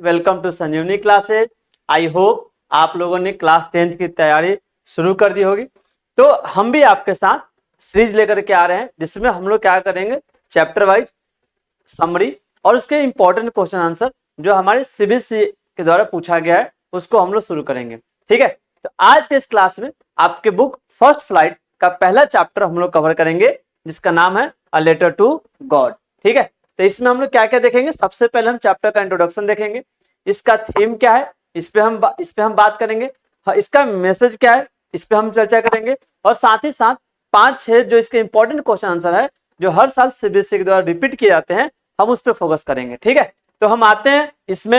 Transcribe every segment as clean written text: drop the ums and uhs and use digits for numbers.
Welcome to Sanjivani classes. I hope आप लोगों ने क्लास 10th की तैयारी शुरू कर दी होगी। तो हम भी आपके साथ सीरीज लेकर के आ रहे हैं जिसमें हम लोग क्या करेंगे, चैप्टर वाइज समरी और उसके इंपॉर्टेंट क्वेश्चन आंसर जो हमारे सीबीएसई के द्वारा पूछा गया है उसको हम लोग शुरू करेंगे। ठीक है, तो आज के इस क्लास में आपके बुक फर्स्ट फ्लाइट का पहला चैप्टर हम लोग कवर करेंगे जिसका नाम है अ लेटर टू गॉड। ठीक है, तो इसमें हम लोग क्या क्या देखेंगे, सबसे पहले हम चैप्टर का इंट्रोडक्शन देखेंगे, इसका थीम क्या है इस पे हम बात करेंगे, इसका मैसेज क्या है इस पे हम चर्चा करेंगे और साथ ही साथ 5-6 जो इसके इंपॉर्टेंट क्वेश्चन आंसर है जो हर साल सीबीएसई के द्वारा रिपीट किए जाते हैं हम उस पर फोकस करेंगे। ठीक है, तो हम आते हैं इसमें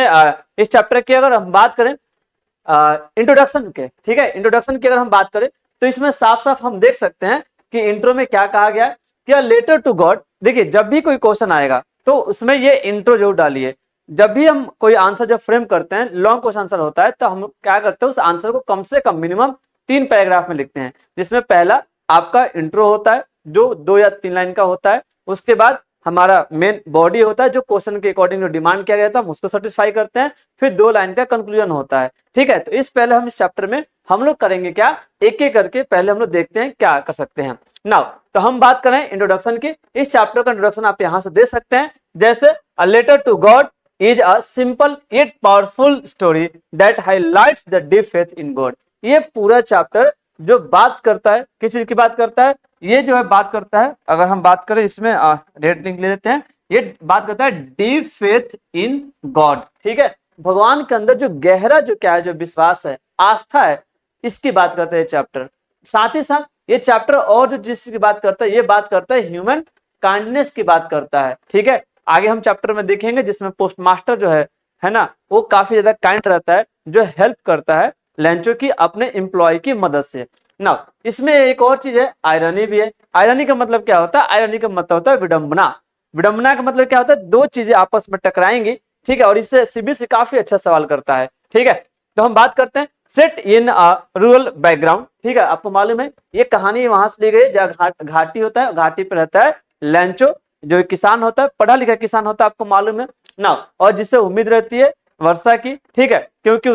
इस चैप्टर की अगर हम बात करें इंट्रोडक्शन के, ठीक है, इंट्रोडक्शन की अगर हम बात करें तो इसमें साफ साफ हम देख सकते हैं कि इंट्रो में क्या कहा गया है कि लेटर टू गॉड। देखिए, जब भी कोई क्वेश्चन आएगा तो उसमें ये इंट्रो जरूर डालिए। जब भी हम कोई आंसर जब फ्रेम करते हैं, लॉन्ग क्वेश्चन आंसर होता है, तो हम क्या करते हैं उस आंसर को कम से कम मिनिमम 3 पैराग्राफ में लिखते हैं, जिसमें पहला आपका इंट्रो होता है जो 2 या 3 लाइन का होता है, उसके बाद हमारा मेन बॉडी होता है जो क्वेश्चन के अकॉर्डिंग जो डिमांड किया गया था हम उसको सेटिस्फाई करते हैं, फिर 2 लाइन का कंक्लूजन होता है। ठीक है, तो इस पहले हम इस चैप्टर में हम लोग करेंगे क्या, एक एक करके पहले हम लोग देखते हैं क्या कर सकते हैं। नाउ तो हम बात करें इंट्रोडक्शन की, इस चैप्टर का इंट्रोडक्शन आप यहां से दे सकते हैं, जैसे a letter to God is a simple yet powerful story that highlights the deep faith in God. ये पूरा चैप्टर जो बात करता है, किस चीज की बात करता है, ये जो है बात करता है, अगर हम बात करें इसमें रेड लिंक ले लेते हैं, ये बात करता है डीप फेथ इन गॉड। ठीक है, भगवान के अंदर जो गहरा जो क्या है, जो विश्वास है, आस्था है, इसकी बात करता है ये चैप्टर। साथ ही साथ ये चैप्टर और जो जिसकी बात करता है, ये बात करता है ह्यूमन काइंडनेस की बात करता है। ठीक है, आगे हम चैप्टर में देखेंगे जिसमें पोस्ट मास्टर जो है ना, वो काफी ज्यादा काइंड रहता है, जो हेल्प करता है लेंचो की अपने एम्प्लॉय की मदद से। ना इसमें एक और चीज है, आयरनी भी है। आयरनी का मतलब क्या होता है, आयरनी का मतलब होता है विडंबना। विडंबना का मतलब क्या होता है, दो चीजें आपस में टकराएंगी। ठीक है, और इससे सीबीएसई काफी अच्छा सवाल करता है। ठीक है, तो हम बात करते हैं सेट इन रूरल बैकग्राउंड। ठीक है, आपको मालूम है ये कहानी वहां से ली गई जहाँ घाटी होता है, घाटी पे रहता है लेंचो जो किसान होता है, पढ़ा लिखा किसान होता है, आपको मालूम है ना, और जिसे उम्मीद रहती है वर्षा की। ठीक है, क्योंकि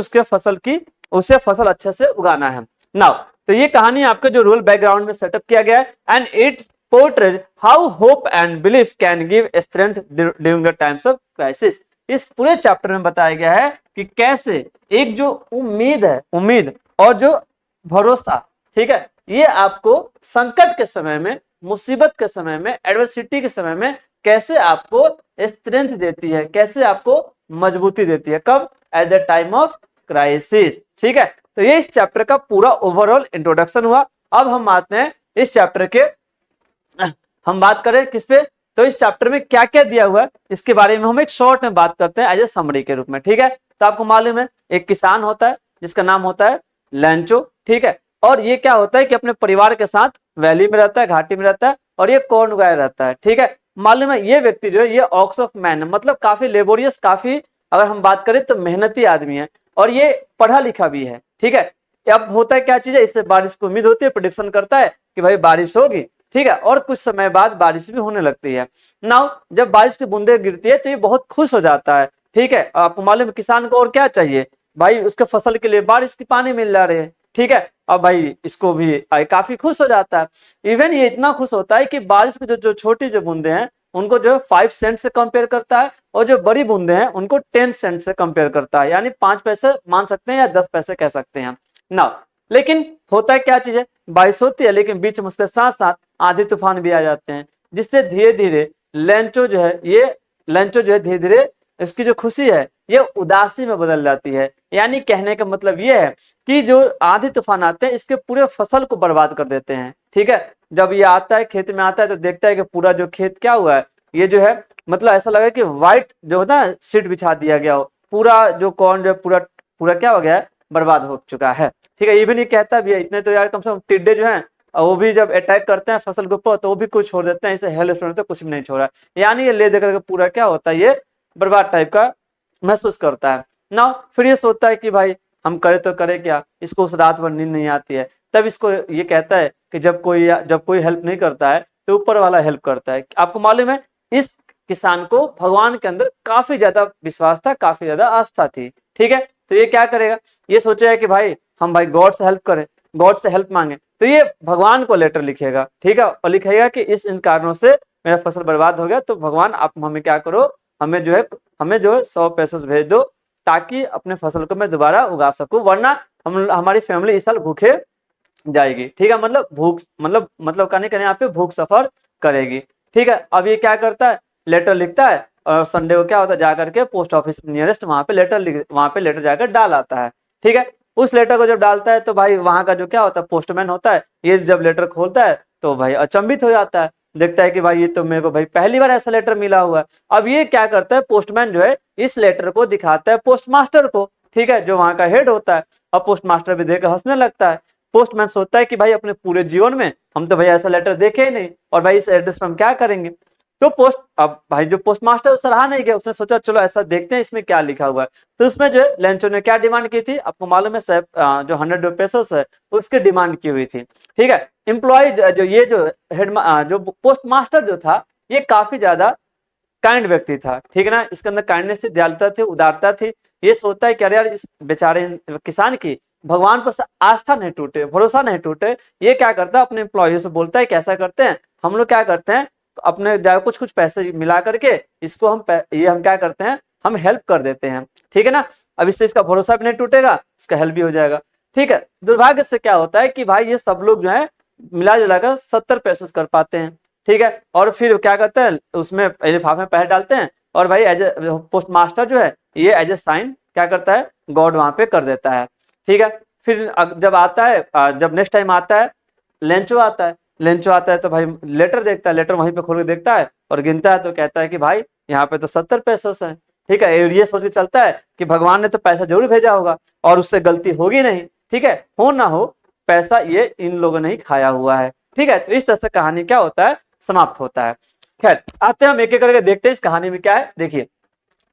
उसे फसल अच्छे से उगाना है ना। तो ये कहानी आपके जो रूरल बैकग्राउंड में सेटअप किया गया है and it's portrays how hope and belief can give strength during the times of crisis. इस पूरे चैप्टर में बताया गया है कि कैसे एक जो उम्मीद है, उम्मीद और जो भरोसा, ठीक है, ये आपको संकट के समय में, मुसीबत के समय में, एडवर्सिटी के समय में कैसे आपको स्ट्रेंथ देती है, कैसे आपको मजबूती देती है, कब, at the time of crisis. ठीक है, तो ये इस चैप्टर का पूरा ओवरऑल इंट्रोडक्शन हुआ। अब हम आते हैं इस चैप्टर के, हम बात करें किस पे, तो इस चैप्टर में क्या क्या दिया हुआ है इसके बारे में हम एक शॉर्ट में बात करते हैं एज ए समरी के रूप में। ठीक है, तो आपको मालूम है एक किसान होता है जिसका नाम होता है लेंचो। ठीक है, और ये क्या होता है कि अपने परिवार के साथ वैली में रहता है, घाटी में रहता है, और ये कॉर्न उगाया रहता है। ठीक है, मालूम है ये व्यक्ति जो है ये ऑक्स ऑफ मैन है, मतलब काफी लेबोरियस, काफी अगर हम बात करें तो मेहनती आदमी है, और ये पढ़ा लिखा भी है। ठीक है, अब होता है क्या चीज है, इससे बारिश को उम्मीद होती है, प्रेडिक्शन करता है कि भाई बारिश होगी। ठीक है, और कुछ समय बाद बारिश भी होने लगती है। नाउ जब बारिश की बूंदे गिरती है तो ये बहुत खुश हो जाता है। ठीक है, आपको मालूम है किसान को और क्या चाहिए भाई, उसके फसल के लिए बारिश की पानी मिल जा रहे हैं। ठीक है, अब भाई इसको भी काफी खुश हो जाता है। इवन ये इतना खुश होता है कि बारिश की जो छोटी जो बूंदे हैं उनको जो 5 सेंट से कंपेयर करता है, और जो बड़ी बूंदे हैं उनको 10 सेंट से कंपेयर करता है, यानी 5 पैसे मान सकते हैं या 10 पैसे कह सकते हैं ना। लेकिन होता है क्या चीज है, बारिश होती है लेकिन बीच में उसके साथ साथ आंधी तूफान भी आ जाते हैं, जिससे धीरे धीरे लेंचो जो है धीरे धीरे इसकी जो खुशी है ये उदासी में बदल जाती है। यानी कहने का मतलब ये है कि जो आंधी तूफान आते हैं इसके पूरे फसल को बर्बाद कर देते हैं। ठीक है, जब ये आता है खेत में आता है तो देखता है कि पूरा जो खेत क्या हुआ है, ये जो है मतलब ऐसा लगा कि व्हाइट जो है ना सीट बिछा दिया गया हो, पूरा जो कॉर्न जो पूरा पूरा क्या हो गया है, बर्बाद हो चुका है। ठीक है, ये भी नहीं कहता भी है इतने तो यार कम से कम टिड्डे जो हैं वो भी जब अटैक करते हैं फसल के ऊपर तो वो भी कुछ छोड़ देते हैं, इसे हेल स्टोन तो कुछ भी नहीं छोड़ा। यानी ये ले देकर के पूरा क्या होता है, ये बर्बाद टाइप का महसूस करता है ना। फिर ये सोचता है कि भाई हम करे तो करे क्या, इसको उस रात भर नींद नहीं आती है, तब इसको ये कहता है कि जब कोई हेल्प नहीं करता है तो ऊपर वाला हेल्प करता है। आपको मालूम है इस किसान को भगवान के अंदर काफी ज्यादा विश्वास था, काफी ज्यादा आस्था थी। ठीक है, तो ये क्या करेगा, ये सोचेगा कि भाई हम भाई गॉड से हेल्प करें, गॉड से हेल्प मांगे, तो ये भगवान को लेटर लिखेगा। ठीक है, और लिखेगा कि इस इन कारणों से मेरा फसल बर्बाद हो गया, तो भगवान आप हमें क्या करो, हमें जो है 100 पैसे भेज दो, ताकि अपने फसल को मैं दोबारा उगा सकूं, वरना हमारी फैमिली इस साल भूखे जाएगी। ठीक है, मतलब भूख मतलब कहने यहाँ पे भूख सफर करेगी। ठीक है, अब ये क्या करता है, लेटर लिखता है, और संडे को क्या होता है, जाकर के पोस्ट ऑफिस नियरेस्ट वहां पे लेटर जाकर डाल आता है। ठीक है, उस लेटर को जब डालता है तो भाई वहां का जो क्या होता है, पोस्टमैन होता है, ये जब लेटर खोलता है तो भाई अचंभित हो जाता है, देखता है कि भाई ये तो मेरे को भाई पहली बार ऐसा लेटर मिला हुआ है। अब ये क्या करता है, पोस्टमैन जो है इस लेटर को दिखाता है पोस्टमास्टर को। ठीक है, जो वहां का हेड होता है। अब पोस्टमास्टर भी देखकर हंसने लगता है। पोस्टमैन सोचता है कि भाई अपने पूरे जीवन में हम तो भाई ऐसा लेटर देखे ही नहीं, और भाई इस एड्रेस पर हम क्या करेंगे। तो अब भाई जो पोस्टमास्टर सराहा नहीं गया, उसने सोचा चलो ऐसा देखते हैं इसमें क्या लिखा हुआ है। तो उसमें जो है लेंचो ने क्या डिमांड की थी, आपको मालूम है, जो 100 पेसोस है उसकी डिमांड की हुई थी। ठीक है, एम्प्लॉय जो हेड जो पोस्टमास्टर जो था, ये काफी ज्यादा काइंड व्यक्ति था। ठीक है ना, इसके अंदर काइंडनेस थी, दयालुता थी, उदारता थी। ये सोचता है कि अरे यार इस बेचारे किसान की भगवान पर आस्था नहीं टूटे, भरोसा नहीं टूटे। ये क्या करता है, अपने एम्प्लॉय से बोलता है कैसा करते हैं हम लोग, क्या करते हैं अपने कुछ पैसे मिला करके इसको हम क्या करते हैं, हम हेल्प कर देते हैं। ठीक है ना, अब इससे इसका भरोसा भी नहीं टूटेगा, इसका हेल्प भी हो जाएगा। ठीक है, दुर्भाग्य से क्या होता है कि भाई ये सब लोग जो है मिला जुला कर 70 पैसे कर पाते हैं। ठीक है, और फिर क्या करते हैं, उसमें लिफाफे में पैसे डालते हैं, और भाई एज ए पोस्ट मास्टर जो है ये एज ए साइन क्या करता है, गॉड वहां पे कर देता है। ठीक है, फिर जब आता है, जब नेक्स्ट टाइम आता है, लेंचो आता है। लेंचो आता है तो भाई लेटर देखता है, लेटर वहीं पे खोल के देखता है और गिनता है, तो कहता है कि भाई यहाँ पे तो 70 पैसे हैं। ठीक है, ये सोच के चलता है कि भगवान ने तो पैसा जरूर भेजा होगा और उससे गलती होगी नहीं। ठीक है, हो ना हो पैसा ये इन लोगों ने ही खाया हुआ है। ठीक है, तो इस तरह से कहानी क्या होता है, समाप्त होता है। खैर आते हैं हम एक एक करके देखते हैं इस कहानी में क्या है। देखिए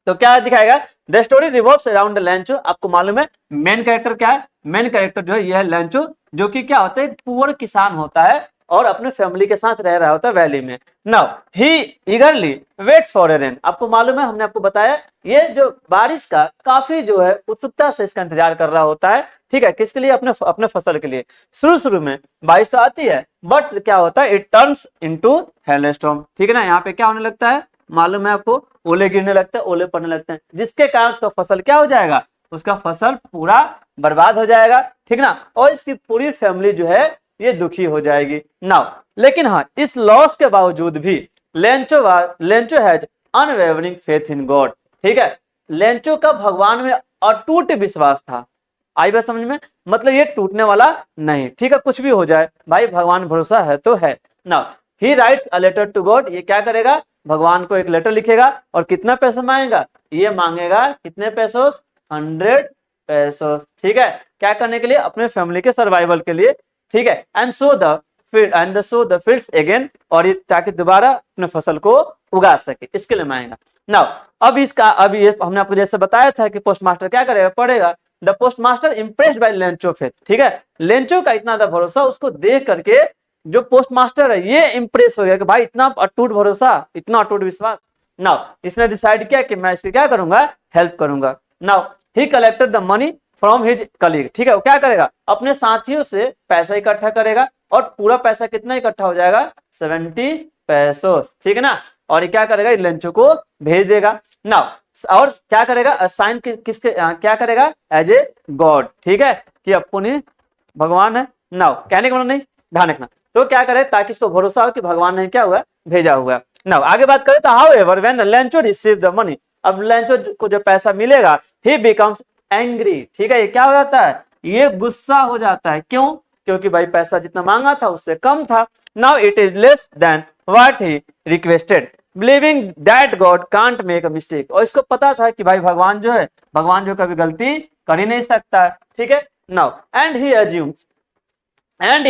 तो क्या दिखाएगा, the story revolves around Lencho. आपको मालूम है मेन कैरेक्टर क्या है, मेन कैरेक्टर जो है यह है लेंचो, जो कि क्या होता है, पुअर किसान होता है और अपने फैमिली के साथ रह रहा होता है वैली में। Now he ईगरली waits for a rain. आपको मालूम है, हमने आपको बताया ये जो बारिश का काफी जो है उत्सुकता से इसका इंतजार कर रहा होता है। ठीक है, किसके लिए, अपने फसल के लिए। शुरू में बारिश तो आती है, बट क्या होता है, इट टर्न्स इनटू हेलस्टॉर्म। ठीक है ना, यहाँ पे क्या होने लगता है, मालूम है आपको, ओले गिरने लगते हैं, ओले पड़ने लगते हैं, जिसके कारण उसका फसल क्या हो जाएगा, उसका फसल पूरा बर्बाद हो जाएगा। ठीक ना, और इसकी पूरी फैमिली जो है ये दुखी हो जाएगी। नाउ लेकिन हाँ, इस लॉस के बावजूद भी Lencho has unwavering faith in God. ठीक है, लेंचो का भगवान में अटूट विश्वास था। आई बात समझ में, मतलब ये टूटने वाला नहीं। ठीक है, कुछ भी हो जाए भाई भगवान भरोसा है तो है। Now he writes a letter to God. ये क्या करेगा, भगवान को एक लेटर लिखेगा, और कितना पैसा मांगेगा, ये मांगेगा कितने पैसों, 100 पैसों। ठीक है, क्या करने के लिए, अपने फैमिली के सर्वाइवल के लिए। ठीक है, and so the fields again, और ये ताकि दोबारा अपने फसल को उगा सके, इसके लिए मांगेगा। नाउ अब ये हमने आपको जैसे बताया था कि पोस्टमास्टर क्या करेगा, पढ़ेगा। The postmaster impressed by Lencho faith. ठीक है, लेंचो का इतना ज्यादा भरोसा, उसको देख करके जो पोस्टमास्टर है ये इंप्रेस हो गया कि भाई इतना अटूट भरोसा, इतना अटूट विश्वास। नाउ इसने डिसाइड किया कि मैं इसकी क्या करूंगा, हेल्प करूंगा। Now he collected the money from his colleague. ठीक है, वो क्या करेगा, अपने साथियों से पैसा इकट्ठा करेगा, और पूरा पैसा कितना इकट्ठा हो जाएगा, 70 पैसों। ठीक है ना, और ये क्या करेगा, लेंचो को भेज देगा। नाउ और क्या करेगा, साइन किसके क्या करेगा, एज ए गॉड। ठीक है, कि अपनी भगवान है। नाउ कहने का मतलब नहीं, ध्यान रखना, तो क्या करे, ताकि इसको भरोसा हो कि भगवान ने क्या हुआ, भेजा हुआ। नाउ आगे बात करें तो however when Lencho receive the money, अब लेंचो को जो पैसा मिलेगा, ही बिकम्स एंग्री। ठीक है, ये क्या हो जाता है, ये गुस्सा हो जाता है। क्यों, क्योंकि भाई पैसा जितना मांगा था उससे कम था। Now it is less than what he requested, believing that God can't make a mistake. और इसको पता था कि भाई भगवान जो कभी गलती कर ही नहीं सकता। ठीक है, now and he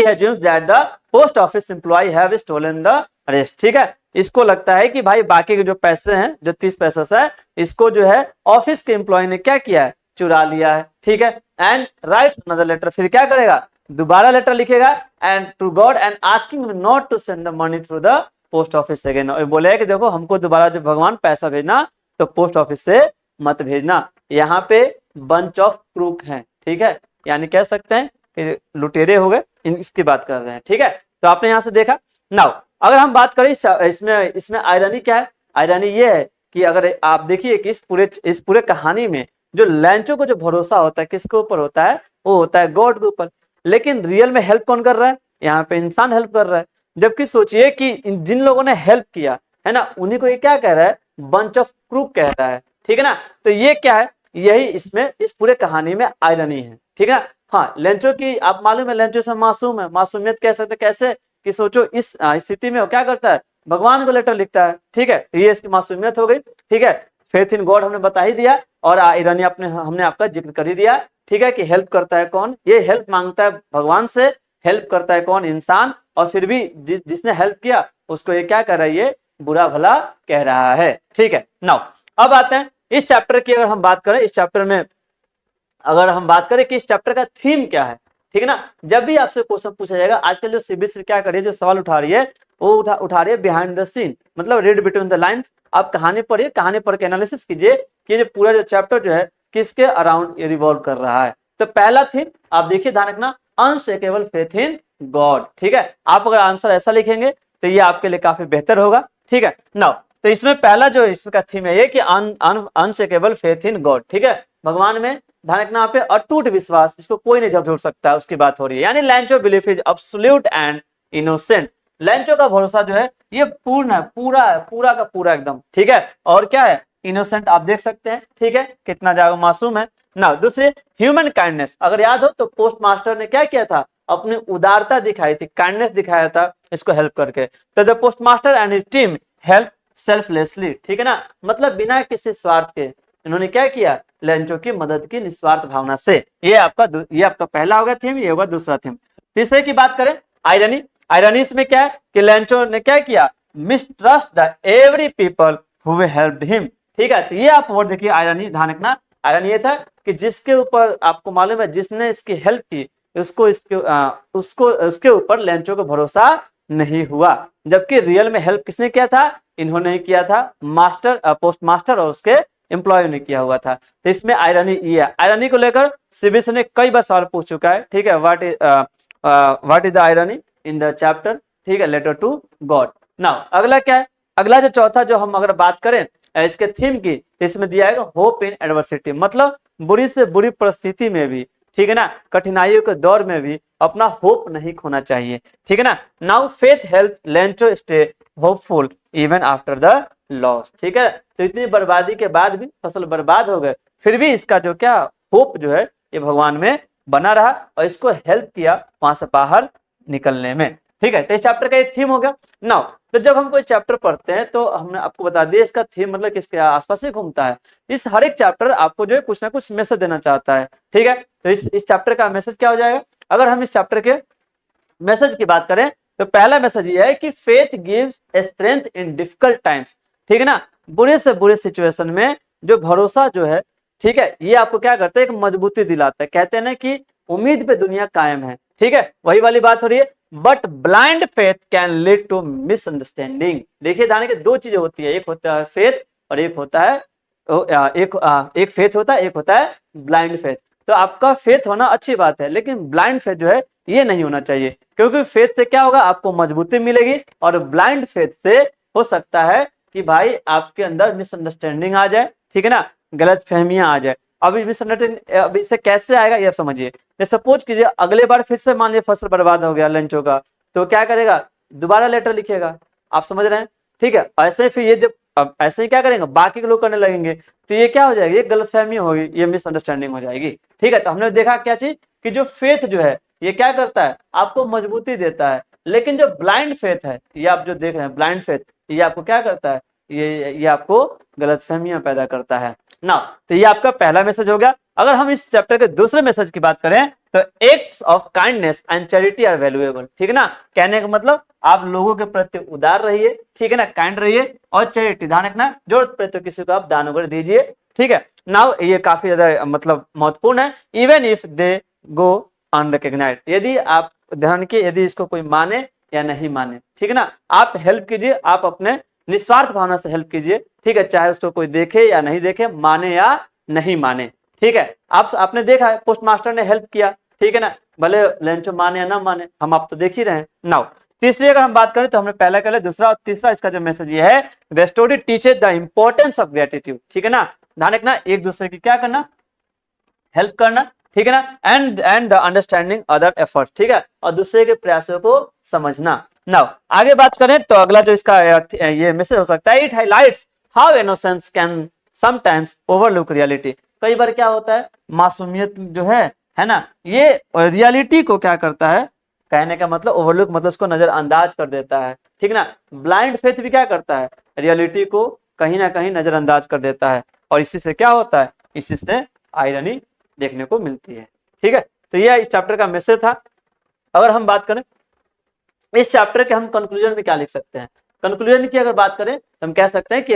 assumes that the post office employee have stolen the rest। ठीक है, इसको लगता है कि भाई बाकी के जो पैसे हैं, जो 30 पैसे है, इसको जो है ऑफिस के एम्प्लॉय ने क्या किया है, चुरा लिया है। ठीक है, एंड राइट्स अनदर लेटर, फिर क्या करेगा, दोबारा लेटर लिखेगा, and to God and asking not to send the money through the post office से भेजना। और बोले कि देखो हमको दोबारा जब भगवान पैसा भेजना तो पोस्ट ऑफिस से मत भेजना। यहाँ पे बंच ऑफ क्रूक हैं, ठीक है, यानी कह सकते हैं कि लुटेरे हो गए, इसकी बात कर रहे हैं, ठीक है। तो आपने यहाँ से देखा। नाउ अगर हम बात करें इसमें इसमें आयरनी क्या है, आयरनी ये है कि अगर आप देखिए कि इस पूरे कहानी में जो लैंचो को जो भरोसा होता है किसके ऊपर होता है, वो होता है गॉड के ऊपर। लेकिन रियल में हेल्प कौन कर रहा है, यहाँ पे इंसान हेल्प कर रहा है। जबकि सोचिए कि जिन लोगों ने हेल्प किया है ना, उन्हीं को ये क्या कह रहा है, बंच ऑफ क्रूक कह रहा है, ठीक है ना। तो ये क्या है, यही इसमें इस पूरे कहानी में आयरनी है, ठीक है ना। हाँ, लेंचो की आप मालूम है, लेंचो से मासूम है, मासूमियत कह सकते कैसे कि सोचो इस स्थिति में वो क्या करता है, भगवान को लेटर लिखता है, ठीक है। ये इसकी मासूमियत हो गई, ठीक है। फेथ इन गॉड हमने बता ही दिया, और आयरनी हमने आपका जिक्र कर ही दिया, ठीक है, कि हेल्प करता है कौन, ये हेल्प मांगता है भगवान से, हेल्प करता है कौन, इंसान। और फिर भी जिसने हेल्प किया उसको ये क्या कर रहा है, ये बुरा भला कह रहा है, ठीक है। नाउ अब आते हैं इस चैप्टर की, अगर हम बात करें इस चैप्टर में, अगर हम बात करें कि इस चैप्टर का थीम क्या है, ठीक है ना। जब भी आपसे क्वेश्चन पूछा जाएगा, आजकल जो सीबीएसई क्या कर रही है, जो सवाल उठा रही है वो उठा रही है बिहाइंड द सीन, मतलब रीड बिटवीन द लाइन्स। आप कहानी पढ़िए, कहानी पढ़ के एनालिसिस कीजिए कि जो पूरा जो चैप्टर जो है किसके अराउंड ये रिवॉल्व कर रहा है। तो पहला थीम आप देखिए, ध्यान रखना, अनशेकेबल फेथ इन गॉड, ठीक है। आप अगर आंसर ऐसा लिखेंगे तो ये आपके लिए काफी बेहतर होगा, ठीक है। नाउ तो इसमें पहला जो इसका थीम है ये कि अनशेकेबल फेथ इन गॉड, ठीक है, भगवान में ध्यान रखना यहाँ पे अटूट विश्वास, जिसको कोई नहीं झकझोर सकता है, उसकी बात हो रही है। यानी लैंचो belief is absolute and innocent. लैंचो का भरोसा जो है ये पूर्ण है, पूरा का पूरा एकदम, ठीक है। और क्या है, इनोसेंट, आप देख सकते हैं, ठीक है, कितना ज्यादा मासूम है ना। दूसरे ह्यूमन काइंडनेस, अगर याद हो तो पोस्ट मास्टर ने क्या किया था, अपनी उदारता दिखाई थी, काइंडनेस दिखाया था इसको हेल्प करके। तो the post master and his team help selflessly, ठीक है ना, मतलब बिना किसी स्वार्थ के इन्होंने क्या किया, लेंचो की मदद की निस्वार्थ भावना से। ये आपका पहला होगा थीम, ये होगा दूसरा थीम। तीसरे की बात करें, आयरनी। आयरनी इसमें क्या है कि लेंचो ने क्या किया, mistrust the every people who helped him, ठीक है। तो ये आप वर्ड देखिए, आयरनी, ध्यान रखना। आयरनी ये था कि जिसके ऊपर आपको मालूम है जिसने इसकी हेल्प की, उसके ऊपर लेंचो को भरोसा नहीं हुआ। जबकि रियल में हेल्प किसने किया था, इन्होंने ही किया था, पोस्ट मास्टर और उसके एम्प्लॉय ने किया हुआ था। तो इसमें आयरनी ये है। आयरनी को लेकर सीबीएसई ने कई बार सवाल पूछ चुका है, ठीक है। What is the irony in the chapter, ठीक है, लेटर टू गॉड। नाउ अगला क्या है, अगला जो चौथा जो हम अगर बात करें इसके थीम की, इसमें दिया है होप इन एडवर्सिटी, मतलब बुरी से बुरी परिस्थिति में भी, ठीक है ना, कठिनाइयों के दौर में भी अपना होप नहीं खोना चाहिए, ठीक है ना। Now faith help Lencho stay hopeful even after the loss, ठीक है। तो इतनी बर्बादी के बाद भी, फसल बर्बाद हो गए, फिर भी इसका जो क्या होप जो है ये भगवान में बना रहा और इसको हेल्प किया वहां से बाहर निकलने में, ठीक है। तो इस चैप्टर का ये थीम हो गया। नाउ तो जब हम कोई चैप्टर पढ़ते हैं तो हमने आपको बता दिया इसका थीम मतलब किसके आसपास ही घूमता है। इस हर एक चैप्टर आपको जो है कुछ ना कुछ मैसेज देना चाहता है, ठीक है। तो इस चैप्टर का मैसेज क्या हो जाएगा, अगर हम इस चैप्टर के मैसेज की बात करें तो पहला मैसेज ये है कि faith gives strength in difficult times, ठीक है ना। बुरे से बुरे सिचुएशन में जो भरोसा जो है, ठीक है, ये आपको क्या करता है, एक मजबूती दिलाता है। कहते हैं ना कि उम्मीद पे दुनिया कायम है, ठीक है, वही वाली बात हो रही है। But blind faith can lead to misunderstanding. देखिए दाने की दो चीजें होती है, एक होता है फेथ और एक होता है एक फेथ होता है, एक होता है ब्लाइंड फेथ। तो आपका फेथ होना अच्छी बात है, लेकिन ब्लाइंड फेथ जो है ये नहीं होना चाहिए, क्योंकि फेथ से क्या होगा, आपको मजबूती मिलेगी, और ब्लाइंड फेथ से हो सकता है कि भाई आपके अंदर मिसअंडरस्टैंडिंग आ जाए, ठीक है ना, गलत फहमियां आ जाए। अभी मिसअंडरस्टैंडिंग अब इससे कैसे आएगा ये आप समझिए। सपोज कीजिए अगले बार फिर से मान लीजिए फसल बर्बाद हो गया लंचो का, तो क्या करेगा, दोबारा लेटर लिखेगा, आप समझ रहे हैं, ठीक है। ऐसे फिर ये जब अब ऐसे ही क्या करेंगे, बाकी के लोग करने लगेंगे, तो ये क्या हो जाएगी, ये गलतफहमी होगी, ये मिसअंडरस्टैंडिंग हो जाएगी, ठीक है। तो हमने देखा क्या चीज कि जो फेथ जो है ये क्या करता है, आपको मजबूती देता है। लेकिन जो ब्लाइंड फेथ है, ये आप जो देख रहे हैं ब्लाइंड फेथ, ये आपको क्या करता है, ये आपको गलतफहमियां पैदा करता है ना। तो ये आपका पहला मैसेज हो गया। अगर हम इस चैप्टर के दूसरे मैसेज की बात करें तो acts of kindness and charity are valuable, ठीक है ना। कहने का मतलब आप लोगों के प्रति उदार रहिए, ठीक है ना, काइंड रहिए, और चैरिटी, ध्यान रखना, जरूरत पड़े तो किसी को आप दान वगैरह दीजिए, ठीक है। नाउ ये काफी ज्यादा मतलब महत्वपूर्ण है। Even if they go unrecognised, यदि आप ध्यान के यदि इसको कोई माने या नहीं माने, ठीक है ना। आप हेल्प कीजिए, आप अपने निस्वार्थ भावना से हेल्प कीजिए, ठीक है, चाहे उसको कोई देखे या नहीं देखे, माने या नहीं माने, ठीक है। आपने देखा है पोस्ट मास्टर ने हेल्प किया, ठीक है ना, भले लेंचो माने या ना माने, हम आप तो देख ही रहे हैं। नाउ तीसरी अगर हम बात करें तो हमने पहला कर लिया, दूसरा और तीसरा इसका जो मैसेज ये है, the story teaches the importance of gratitude, ठीक है ना, ध्यान रखना एक दूसरे की क्या करना, हेल्प करना, ठीक है ना, and the understanding other effort, ठीक है, और दूसरे के प्रयासों को समझना। नाउ आगे बात करें तो अगला जो इसका ये मैसेज हो सकता है, it highlights how innocence can sometimes overlook reality. कई बार क्या होता है, मासूमियत जो है ना, ये रियलिटी को क्या करता है, कहने का मतलब ओवरलुक मतलब उसको नजरअंदाज कर देता है, ठीक है ना। ब्लाइंड फेथ भी क्या करता है, रियलिटी को कहीं ना कहीं नजरअंदाज कर देता है, और इसी से क्या होता है, इसी से आयरनी देखने को मिलती है, ठीक है। तो यह इस चैप्टर का मैसेज था। अगर हम बात करें इस चैप्टर के हम कंक्लूजन में क्या लिख सकते हैं, कंक्लूजन की अगर बात करें तो हम कह सकते हैं कि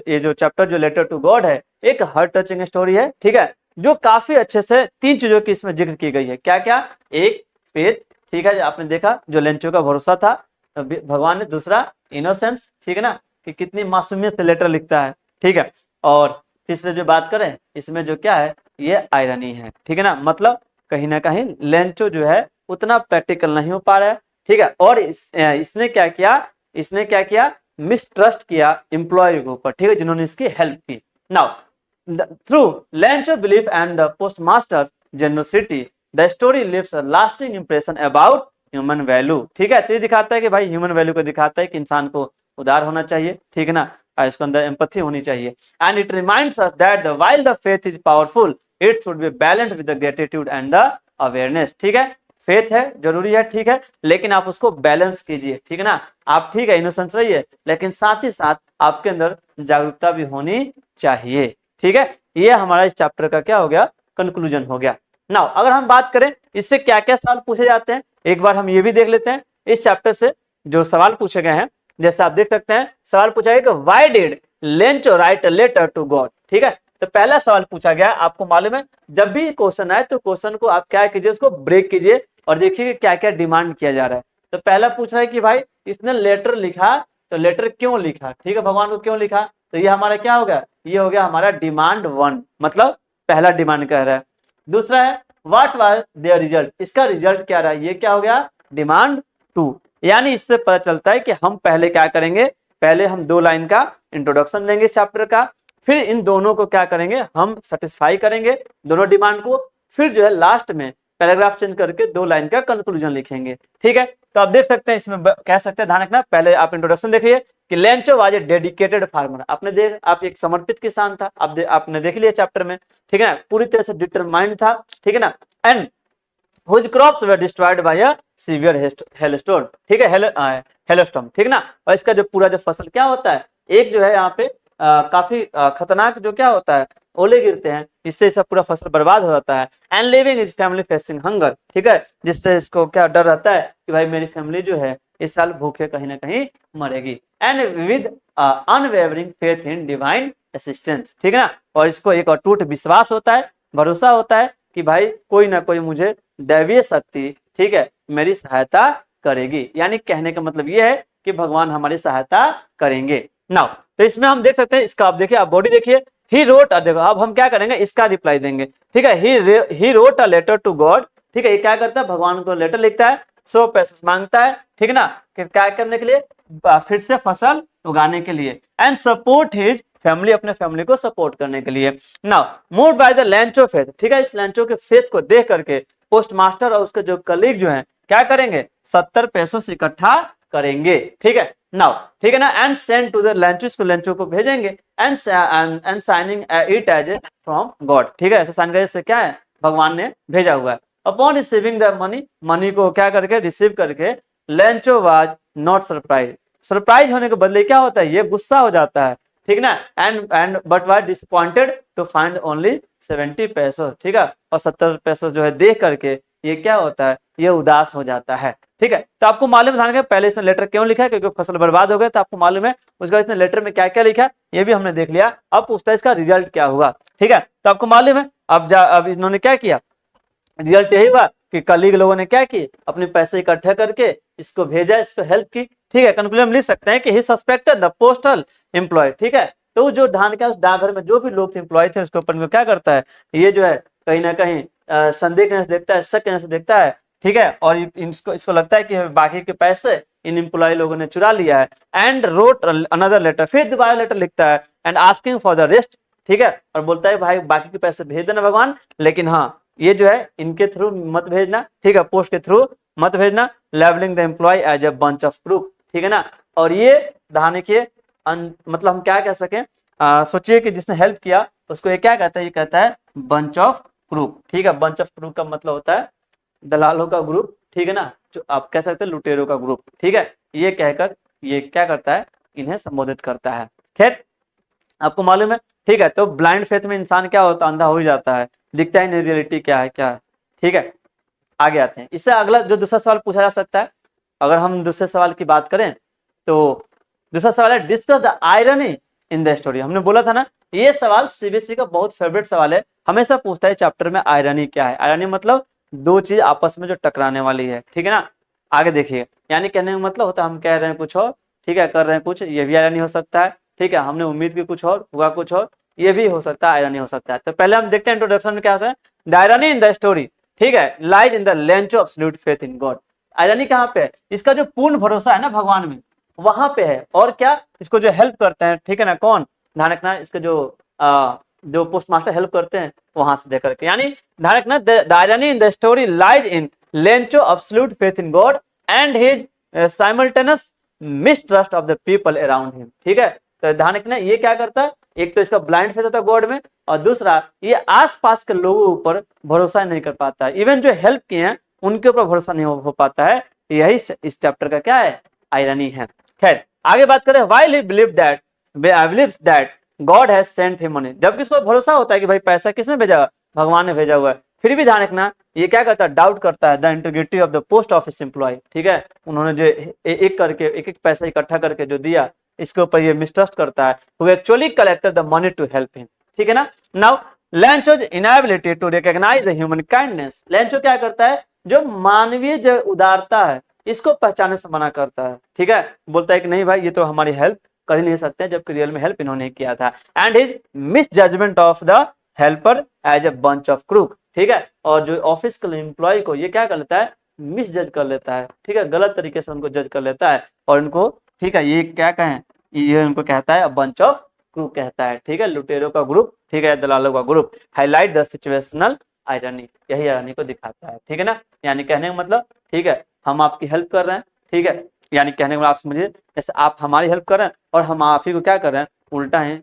ये जो चैप्टर जो लेटर टू गॉड है, एक हार्ट टचिंग स्टोरी है, ठीक है, जो काफी अच्छे से 3 चीजों की इसमें जिक्र की गई है। क्या क्या, एक फेथ, ठीक है, आपने देखा जो लेंचो का भरोसा था भगवान ने, दूसरा इनोसेंस, ठीक है ना, कि कितनी मासूमियत से लेटर लिखता है, ठीक है, और तीसरे जो बात करें इसमें जो क्या है, ये आयरनी है, ठीक है ना, मतलब कहीं ना कहीं लेंचो जो है उतना प्रैक्टिकल नहीं हो पा रहा है, ठीक है, और इसने क्या किया, मिसट्रस्ट किया एम्प्लॉय के ऊपर, ठीक है, जिन्होंने इसकी हेल्प की। Now through Lencho belief and the postmaster generosity the story leaves a lasting impression about human value, ठीक है, तो ये दिखाता है कि भाई ह्यूमन वैल्यू को दिखाता है कि इंसान को उदार होना चाहिए, ठीक है ना, इसके अंदर एम्पैथी होनी चाहिए। And it reminds us that the while the faith is powerful it should be balanced with the gratitude and the awareness, ठीक है, फेथ है जरूरी है, ठीक है, लेकिन आप उसको बैलेंस कीजिए, ठीक है ना, आप ठीक है इनोसेंस रहिए, लेकिन साथ ही साथ आपके अंदर जागरूकता भी होनी चाहिए, ठीक है। ये हमारा इस चैप्टर का क्या हो गया, कंक्लूजन हो गया। नाउ अगर हम बात करें इससे क्या क्या सवाल पूछे जाते हैं, एक बार हम ये भी देख लेते हैं इस चैप्टर से जो सवाल पूछे गए हैं। जैसे आप देख सकते हैं सवाल पूछा गया कि why did Lencho write a letter to God, ठीक है, तो पहला सवाल पूछा गया, आपको मालूम है जब भी क्वेश्चन आए तो क्वेश्चन को आप क्या कीजिए, उसको ब्रेक कीजिए और देखिए क्या क्या डिमांड किया जा रहा है। तो पहला पूछ रहा है कि भाई इसने लेटर लिखा, तो लेटर क्यों लिखा, ठीक है, भगवान को क्यों लिखा, तो ये हमारा क्या हो गया, ये हो गया हमारा डिमांड 1, मतलब पहला डिमांड कह रहा है। दूसरा है व्हाट वाज देयर रिजल्ट, इसका रिजल्ट क्या रहा, ये क्या हो गया डिमांड 2, यानी इससे पता चलता है कि हम पहले क्या करेंगे, पहले हम 2 लाइन का इंट्रोडक्शन देंगे इस चैप्टर का, फिर इन दोनों को क्या करेंगे, हम सेटिस्फाई करेंगे दोनों डिमांड को, फिर जो है लास्ट में पैराग्राफ चेंज करके 2 लाइन का कंक्लूजन लिखेंगे, ठीक है। तो आप देख सकते हैं इसमें कह सकते हैं, ध्यान रखना, पहले आप इंट्रोडक्शन देखिए कि Lencho was a dedicated farmer, आप एक समर्पित किसान था, आपने देख लिया चैप्टर में, ठीक है, पूरी तरह से डिटरमाइंड था, ठीक है ना, and whose crops were destroyed by a severe hailstorm, ठीक है, hailstorm, ठीक है ना, और इसका जो पूरा जो फसल क्या होता है, एक जो है यहाँ पे काफी खतरनाक जो क्या होता है, ओले गिरते हैं, इससे सब पूरा फसल बर्बाद हो जाता है। And living is family facing hunger, ठीक है, जिससे इसको क्या डर रहता है कि भाई मेरी फैमिली जो है इस साल भूखे कहीं ना कहीं मरेगी। And with unwavering faith in divine assistance, ठीक है ना, और इसको एक अटूट विश्वास होता है, भरोसा होता है कि भाई कोई ना कोई मुझे दैवीय शक्ति, ठीक है, मेरी सहायता करेगी, यानी कहने का मतलब ये है कि भगवान हमारी सहायता करेंगे। नाउ तो इसमें हम देख सकते हैं, इसका आप देखिए, आप बॉडी देखिए, ही रोट, देखो अब हम क्या करेंगे, इसका रिप्लाई देंगे, ठीक है, he wrote a letter to God, ठीक है, ये क्या करता है, भगवान को लेटर लिखता है, सो पैसे मांगता है, ठीक है ना, कि क्या करने के लिए, फिर से फसल उगाने के लिए, एंड सपोर्ट हिज फैमिली, अपने फैमिली को सपोर्ट करने के लिए। Now moved by the Lencho faith, ठीक है, इस लेंचो के फेथ को देख करके पोस्ट मास्टर और उसके जो कलीग जो हैं क्या करेंगे, 70 पैसों से इकट्ठा करेंगे, ठीक है, नाउ ठीक है ना, and send to the Lencho, इसको लेंचो को भेजेंगे, and signing it as from God, ठीक है, ऐसे साइन करने से क्या है, भगवान ने भेजा हुआ है। Upon receiving the money, money को क्या करके रिसीव करके, लेंचो वाज नॉट सरप्राइज होने के बदले क्या होता है, ये गुस्सा हो जाता है, ठीक ना, and but was disappointed to find only 70 पैसों, ठीक है, और 70 पैसों जो है देख करके ये क्या होता है, ये उदास हो जाता है, ठीक है। तो आपको मालूम है पहले इसने लेटर क्यों लिखा है, क्योंकि फसल बर्बाद हो गया, तो आपको मालूम है उसके बाद इसने लेटर में क्या क्या लिखा है, ये भी हमने देख लिया। अब पूछता है इसका रिजल्ट क्या हुआ, ठीक है, तो आपको मालूम है अब इन्होंने क्या किया, रिजल्ट यही हुआ कि कलीग लोगों ने क्या किए, अपने पैसे इकट्ठे करके इसको भेजा, इसको हेल्प की, ठीक है। कंक्लूजन लिख सकते हैं कि ही सस्पेक्टेड द पोस्टल एम्प्लॉय, ठीक है। तो जो उस डाकघर में जो भी लोग एम्प्लॉय थे उसके ऊपर में क्या करता है, ये जो है कहीं ना कहीं संदेह के नजर से देखता है, शक के नजर से देखता है, ठीक है। और इसको लगता है कि बाकी के पैसे इन एम्प्लॉय लोगों ने चुरा लिया है। एंड रोट अनदर लेटर, फिर दोबारा लेटर लिखता है and asking for the rest, ठीक है। और बोलता है भाई बाकी के पैसे भेज देना भगवान, लेकिन हाँ ये जो है इनके थ्रू मत भेजना, ठीक है, पोस्ट के थ्रू मत भेजना। Labelling the employ as a bunch of crook, ठीक है ना। और ये ध्यान रखिए, मतलब हम क्या कह सकें, सोचिए कि जिसने हेल्प किया उसको ये क्या कहता है, ये कहता है बंच ऑफ क्रूक, ठीक है। बंच ऑफ क्रूक का मतलब होता है दलालों का ग्रुप, ठीक है ना, जो आप कह सकते हैं लुटेरों का ग्रुप, ठीक है। ये कहकर ये क्या करता है, इन्हें संबोधित करता है। खैर आपको मालूम है, ठीक है। तो ब्लाइंड फेथ में इंसान क्या होता है, अंधा हो ही जाता है, दिखता ही नहीं रियलिटी क्या है, क्या है, ठीक है। आगे आते हैं, इससे अगला जो दूसरा सवाल पूछा जा सकता है, अगर हम दूसरे सवाल की बात करें तो दूसरा सवाल है discuss the irony in the story. हमने बोला था ना ये सवाल सीबीएसई का बहुत फेवरेट सवाल है, हमेशा पूछता है चैप्टर में आयरनी क्या है। आयरनी मतलब दो चीज आपस में जो टकराने वाली है, ठीक है ना। आगे देखिए, यानी कहने का मतलब होता है हम कह रहे हैं कुछ और, ठीक है, कर रहे हैं कुछ, ये भी आयरनी हो सकता है, ठीक है। हमने उम्मीद की कुछ और, हुआ कुछ और, ये भी हो सकता है, आयरनी हो सकता है। तो पहले हम देखते हैं इंट्रोडक्शन में क्या है, the irony in the story, ठीक है, lies in the lens of absolute faith in God. Irony कहाँ पे है, इसका जो पूर्ण भरोसा है ना भगवान में, वहां पे है। और क्या, इसको जो हेल्प करते हैं, ठीक है ना, कौन, ध्यान रखना, इसके जो पोस्ट मास्टर हेल्प करते हैं वहां से देकर के, यानी ध्यान रखना the irony in the story lies in Lencho absolute faith in God and his simultaneous mistrust of the people around him, ठीक है। तो ध्यान रखना ये क्या करता है, एक तो इसका ब्लाइंड फेथ होता है गॉड में, और दूसरा ये आसपास के लोगों ऊपर भरोसा नहीं कर पाता है, इवन जो हेल्प किए हैं उनके ऊपर भरोसा नहीं हो पाता है। यही इस चैप्टर का क्या है, आयरनी है। खैर आगे बात करें, while he believes that God has sent him money, जबकि इसको भरोसा होता है कि भाई पैसा किसने भेजा, भगवान ने भेजा हुआ है, फिर भी ध्यान रखना ये क्या करता है, डाउट करता है the integrity of the post office employ, ठीक है। उन्होंने जो एक करके एक पैसा इकट्ठा करके जो दिया, इसके ऊपर ये मिसट्रस्ट करता है, who actually collected the money to help him, ठीक है ना। Now Lencho's inability to recognise the human kindness, Lencho क्या करता है, जो मानवीय जो उदारता है इसको पहचानने से मना करता है, ठीक है। बोलता है कि नहीं भाई ये तो हमारी हेल्प कर ही नहीं सकते, जबकि रियल में हेल्प इन्होंने किया था। And his misjudgement of the helper as a bunch of crook, ठीक है। और जो ऑफिस के एम्प्लॉय को ये क्या कर लेता है, मिस जज कर लेता है, ठीक है, गलत तरीके से उनको जज कर लेता है, और उनको, ठीक है, ये क्या कहें, ये उनको कहता है बंच ऑफ क्रूक कहता है, ठीक है, लुटेरों का ग्रुप, ठीक है, दलालों का group. Highlight the situational irony, यही आयरनी को दिखाता है, ठीक है ना। यानी कहने का मतलब, ठीक है, हम आपकी हेल्प कर रहे हैं, ठीक है, यानी कहने का मतलब आप समझिए जैसे आप हमारी हेल्प कर रहे हैं और हम आप ही को क्या कर रहे हैं, उल्टा है,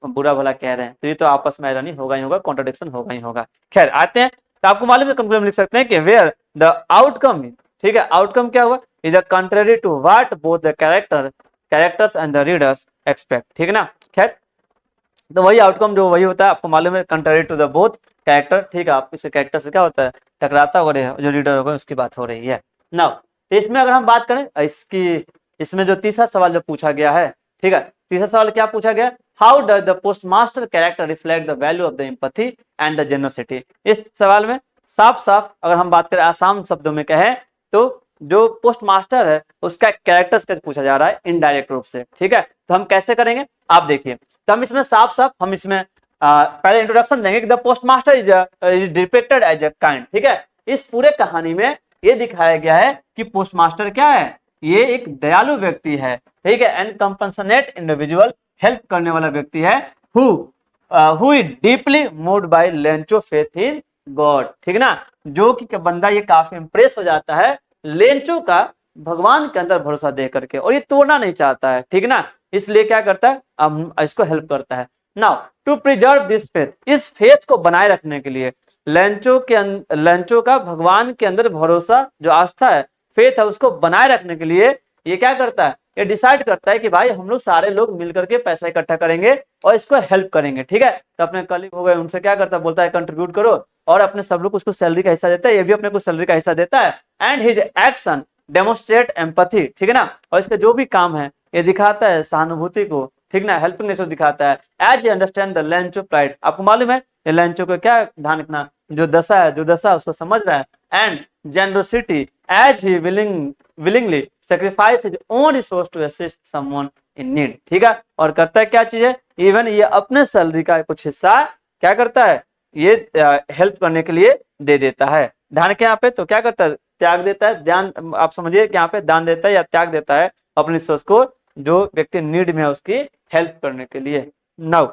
बुरा भला कह रहे हैं, तो ये तो आपस में आयरनी होगा ही होगा, कॉन्ट्रडिक्शन होगा ही होगा। खैर आते हैं, तो आपको मालूम है कंक्लूजन लिख सकते हैं कि वेयर द आउटकम, ठीक है, आउटकम क्या हुआ, is contrary to what both the characters and the readers expect, ठीक है ना। खैर तो वही आउटकम जो वही होता है, आपको मालूम है, contrary to the both character, ठीक है, आप इस कैरेक्टर से क्या होता है, टकराता हो रहा है, जो रीडर होगा उसकी बात हो रही है। नाउ तो इसमें अगर हम बात करें इसमें जो तीसरा सवाल जो पूछा गया है, ठीक है, तीसरा सवाल क्या पूछा गया, how does the postmaster character reflect the value of the empathy and the generosity. इस सवाल में साफ साफ अगर हम बात करें आसान शब्दों में कहें तो जो पोस्ट मास्टर है उसका कैरेक्टर स्केच पूछा जा रहा है इनडायरेक्ट रूप से, ठीक है। तो हम कैसे करेंगे आप देखिए, तो हम इसमें साफ साफ हम इसमें पहले इंट्रोडक्शन देंगे कि the post master is depicted as a kind, ठीक है। इस पूरे कहानी में ये दिखाया गया है कि पोस्ट मास्टर क्या है, ये एक दयालु व्यक्ति है, ठीक है, एंड कंपनसेट इंडिविजुअल, हेल्प करने वाला व्यक्ति है, who is deeply moved by Lencho faith in God, ठीक है ना। जो कि बंदा ये काफी इंप्रेस हो जाता है लेंचो का भगवान के अंदर भरोसा दे करके, और ये तोड़ना नहीं चाहता है, ठीक है ना, इसलिए क्या करता है, इसको हेल्प करता है। Now to preserve this faith, इस फेथ को बनाए रखने के लिए लेंचो का भगवान के अंदर भरोसा जो आस्था है, फेथ है, उसको बनाए रखने के लिए ये क्या करता है, ये डिसाइड करता है कि भाई हम लोग सारे लोग मिलकर के पैसा इकट्ठा करेंगे और इसको हेल्प करेंगे, ठीक है। तो अपने कलीग हो गए उनसे क्या करता है, बोलता है कंट्रीब्यूट करो, और अपने सब लोग उसको सैलरी का हिस्सा देता है, ये भी अपने को सैलरी का हिस्सा देता है। And his action demonstrate empathy, ठीक है ना, और इसके जो भी काम है ये दिखाता है सहानुभूति को, ठीक ना, हेल्पिंग नेचर दिखाता है। As you understand the Lencho pride, आपको मालूम है ये लेंचो को क्या ध्यान रखना, जो दशा है, जो दशा उसको समझ रहा है, and generosity as he willingly sacrifice his own resource to assist someone in need. ठीक है, और करता है क्या चीज है, इवन ये अपने सैलरी का कुछ हिस्सा क्या करता है, ये हेल्प करने के लिए दे देता है। ध्यान के यहाँ पे तो क्या करता है, त्याग देता है, ध्यान आप समझिए कि यहाँ पे दान देता है या त्याग देता है अपने रिसोर्स को जो व्यक्ति नीड में है उसकी हेल्प करने के लिए। नाउ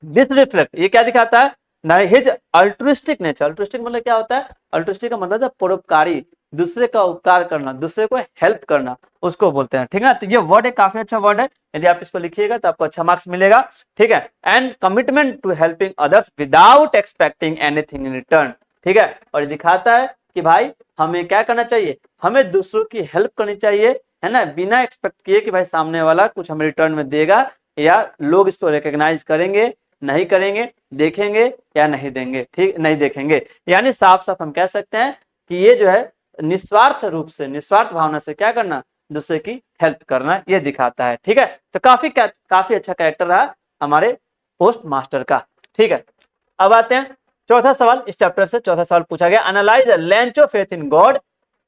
दिस रिफ्लेक्ट, ये क्या दिखाता है, हिज अल्ट्रुइस्टिक नेचर। अल्ट्रुइस्टिक मतलब क्या होता है, अल्ट्रुइस्टिक का मतलब है परोपकारी, दूसरे का उपकार करना, दूसरे को हेल्प करना, उसको बोलते हैं। ठीक है ना, तो ये वर्ड है, काफी अच्छा वर्ड है, यदि आप इसको लिखिएगा तो आपको अच्छा मार्क्स मिलेगा। ठीक है, and commitment to helping others without expecting anything in return. ठीक है, और ये दिखाता है कि भाई हमें क्या करना चाहिए, हमें दूसरों की हेल्प करनी चाहिए, है ना, बिना एक्सपेक्ट किए कि भाई सामने वाला कुछ हमें रिटर्न में देगा, या लोग इसको रिकॉग्नाइज करेंगे नहीं करेंगे, देखेंगे या नहीं देंगे, ठीक नहीं देखेंगे। यानी साफ साफ हम कह सकते हैं कि ये जो है निस्वार्थ रूप से, निस्वार्थ भावना से क्या करना, दूसरे की हेल्प करना, ये दिखाता है। ठीक है, तो काफी अच्छा कैरेक्टर रहा हमारे पोस्ट मास्टर का। ठीक है, अब आते हैं चौथा सवाल, इस चैप्टर से चौथा सवाल पूछा गया, analyse Lencho faith in God.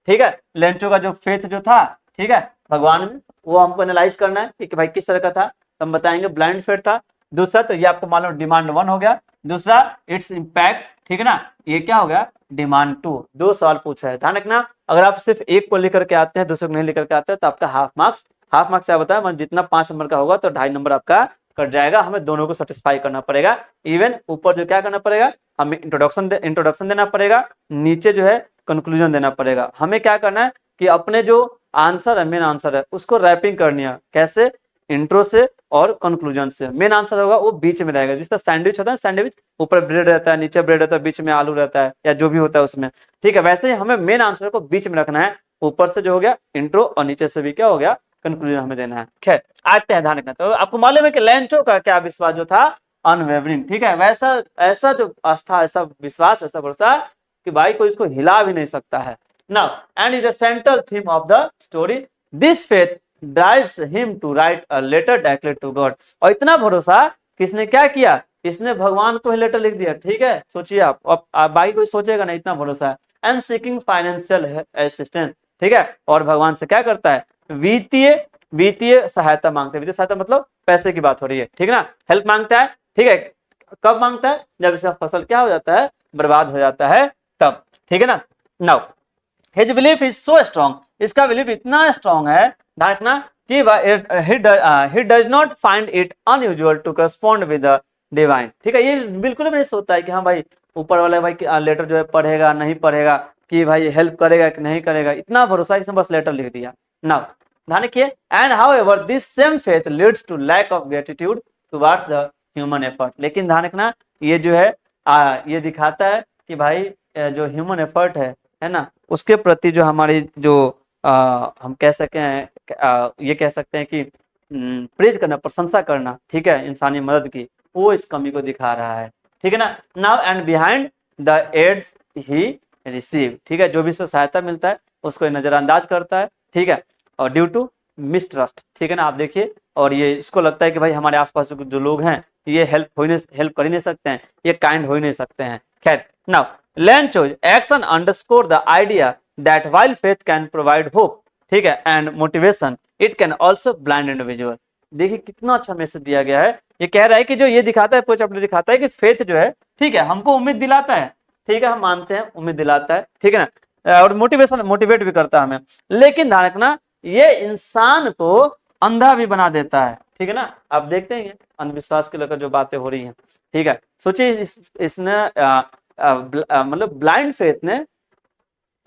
ठीक है, लेंचो का जो फेथ जो था, ठीक है, भगवान में, वो हमको एनालाइज करना है कि भाई किस तरह का था, तो हम बताएंगे ब्लाइंड फेथ था। दूसरा तो ये आपको मालूम डिमांड 1 हो गया, दूसरा इट्स इंपैक्ट, ठीक है ना, ये क्या हो गया डिमांड 2। 2 सवाल पूछा है, ध्यान रखना, अगर आप सिर्फ एक को लेकर के आते हैं दूसरे को नहीं लेकर के आते हैं तो आपका हाफ मार्क्स क्या बताया, मतलब जितना 5 नंबर का होगा तो 2.5 नंबर आपका कट जाएगा। हमें दोनों को सेटिस्फाई करना पड़ेगा। इवन ऊपर जो क्या करना पड़ेगा, हमें इंट्रोडक्शन देना पड़ेगा, नीचे जो है कंक्लूजन देना पड़ेगा। हमें क्या करना है कि अपने जो आंसर है, मेन आंसर है, उसको रैपिंग करनी है। कैसे, इंट्रो से और कंक्लूजन से। मेन आंसर होगा वो बीच में रहेगा, जिस तरह सैंडविच होता है, सैंडविच ऊपर ब्रेड रहता है, नीचे ब्रेड रहता है, बीच में आलू रहता है या जो भी होता है उसमें। ठीक है, वैसे ही हमें मेन आंसर को बीच में रखना है, ऊपर से जो हो गया इंट्रो और नीचे से भी क्या हो गया कंक्लूजन हमें देना है। खैर आते हैं, ध्यान रखना। तो आपको मालूम है कि लेंचो का क्या विश्वास जो था, अनवेवरिंग। ठीक है, वैसा ऐसा जो आस्था, ऐसा विश्वास, ऐसा भरोसा कि भाई कोई इसको हिला भी नहीं सकता है। Now and is the central theme of the story, this faith drives him to write a letter directly to God. और इतना भरोसा किसने क्या किया, इसने भगवान को ही लेटर लिख दिया। ठीक है, सोचिए आप बाकी कोई सोचेगा नहीं, इतना भरोसा है। And seeking financial assistance. ठीक है, और भगवान से क्या करता है, वित्तीय सहायता मांगते हैं। वित्तीय सहायता मतलब पैसे की बात हो रही है, ठीक है ना, हेल्प मांगता है। ठीक है, कब मांगता है, जब इसका फसल क्या हो जाता है, बर्बाद हो जाता है तब। ठीक है ना। Now his belief is so strong, इसका बिलीफ इतना स्ट्रॉन्ग है, ध्यान रखना, कि he does not find it unusual to correspond with the divine। ठीक है, ये बिल्कुल भी नहीं सोचता है कि हाँ भाई ऊपर वाला भाई लेटर जो है पढ़ेगा नहीं पढ़ेगा, कि भाई हेल्प करेगा कि नहीं करेगा, इतना भरोसा इसने बस लेटर लिख दिया। नाउ ध्यान रखिए, and however this same faith leads to lack of gratitude towards the human effort. लेकिन ध्यान रखना, ये जो है ये दिखाता है कि भाई जो ह्यूमन एफर्ट है ना, उसके प्रति जो हमारी जो हम कह सके हैं, ये कह सकते हैं कि प्रेज करना, प्रशंसा करना, ठीक है, इंसानी मदद की, वो इस कमी को दिखा रहा है। ठीक है ना। Now and behind the aids he receive, ठीक है, जो भी उसको सहायता मिलता है उसको नजरअंदाज करता है। ठीक है, और ड्यू टू मिसट्रस्ट, ठीक है ना, आप देखिए, और ये इसको लगता है कि भाई हमारे आसपास जो लोग हैं ये हेल्प कर ही नहीं सकते हैं, ये काइंड हो ही नहीं सकते हैं। खैर, now Lencho action underscore the idea that while faith can provide hope, ठीक है, and motivation, it can also blind individual. देखिए कितना अच्छा मैसेज दिया गया है। ये कह रहा है कि जो ये दिखाता है, पूरा चैप्टर दिखाता है कि फेथ जो है, ठीक है, हमको उम्मीद दिलाता है, ठीक है, हम मानते हैं उम्मीद दिलाता है, ठीक है ना, और मोटिवेट भी करता है हमें। लेकिन ध्यान रखना, ये इंसान को अंधा भी बना देता है। ठीक है ना, आप देखते हैं अंधविश्वास के लेकर जो बातें हो रही हैं। ठीक है, सोचिए इसने मतलब ब्लाइंड फेथ ने